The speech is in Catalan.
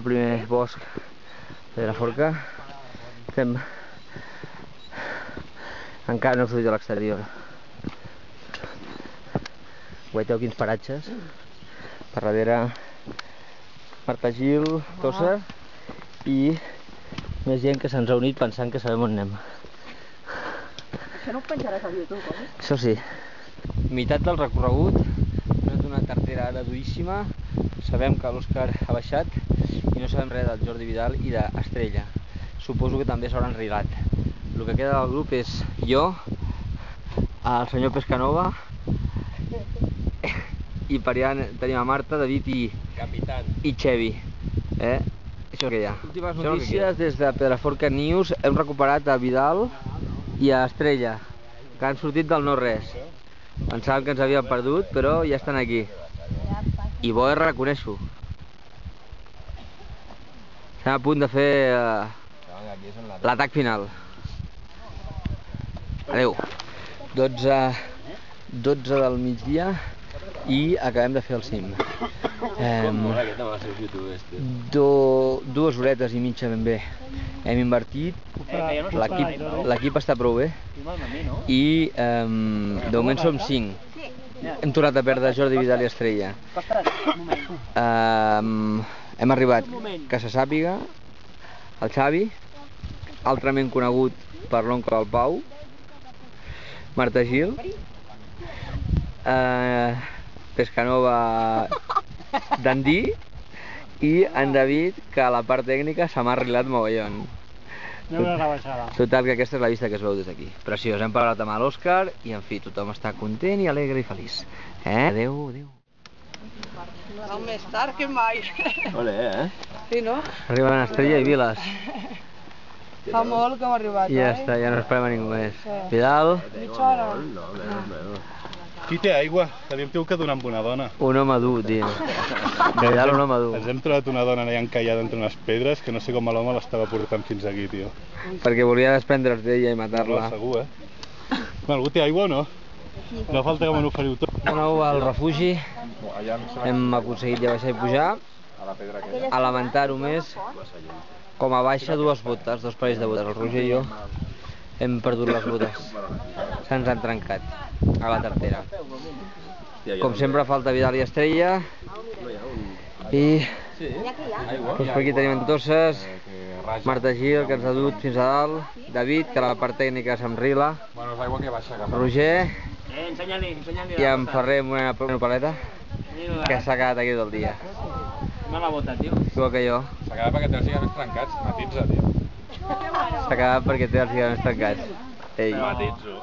primer bosc de Pedraforca. Encara no he sortit a l'exterior. Veieu quins paratges. Per darrere Marta Gil, Tossa i més gent que se'ns ha unit pensant que sabem on anem. Això no ho penjaràs al YouTube, oi? Això sí. Meitat del recorregut, és una carretera ara duríssima. Sabem que l'Òscar ha baixat i no sabem res del Jordi Vidal i d'Estrella. Suposo que també s'hauran rigat. El que queda del grup és jo, el senyor Pescanova, i per allà tenim a Marta, David i Xevi. Això que hi ha. Últimes notícies des de Pedraforca News. Hem recuperat a Vidal i a Estrella, que han sortit del no-res. Pensàvem que ens havíem perdut, però ja estan aquí. I bo és reconèixer-ho. Estem a punt de fer l'atac final. Adéu. 12 del migdia i acabem de fer el cim. 2 horetes i mitja ben bé. Hem invertit, l'equip està prou bé i de moment som 5. Hem tornat a perdre Jordi Vidal i Estrella. Hem arribat, que se sàpiga, el Xavi, altrament conegut per l'oncle del Pau, Marta Gil, Pescanova Dandí i en David, que a la part tècnica se m'ha arreglat mogollon. Total, que aquesta és la vista que es veu des d'aquí. Preciós, hem parlat amb l'Òscar i en fi, tothom està content i alegre i feliç. Adéu, adéu. Més tard que mai. Ole, Sí, no? Arriben Estrella i Viles. Fa molt que hem arribat, I ja està, ja no esperem a ningú més. Vidal. Mitja hora. Qui té aigua? Que li hem tingut que donar amb una dona. Un home dur, tio. Vidal, un home dur. Ens hem trobat una dona allà encallada entre unes pedres que no sé com l'home l'estava portant fins aquí, tio. Perquè volia desprendre's d'ella i matar-la. Segur, Algú té aigua o no? No falta que me n'oferiu tot. De nou al refugi. Hem aconseguit ja baixar i pujar. A lamentar-ho més, com a baixa 2 botes, 2 parells de botes. El Roger i jo hem perdut les botes. Se'ns han trencat a la tartera. Com sempre falta Vidal i Estrella. I per aquí tenim en Tosses, Marta Gil, que ens ha dut fins a dalt, David, que a la part tècnica s'emrila, Roger i en Ferrer amb una paleta, que s'ha quedat aquí tot el dia. Igual que jo. S'ha quedat perquè té els lligaments trencats, matitza, tio. S'ha quedat perquè té els lligaments trencats. Ei. Matitzo.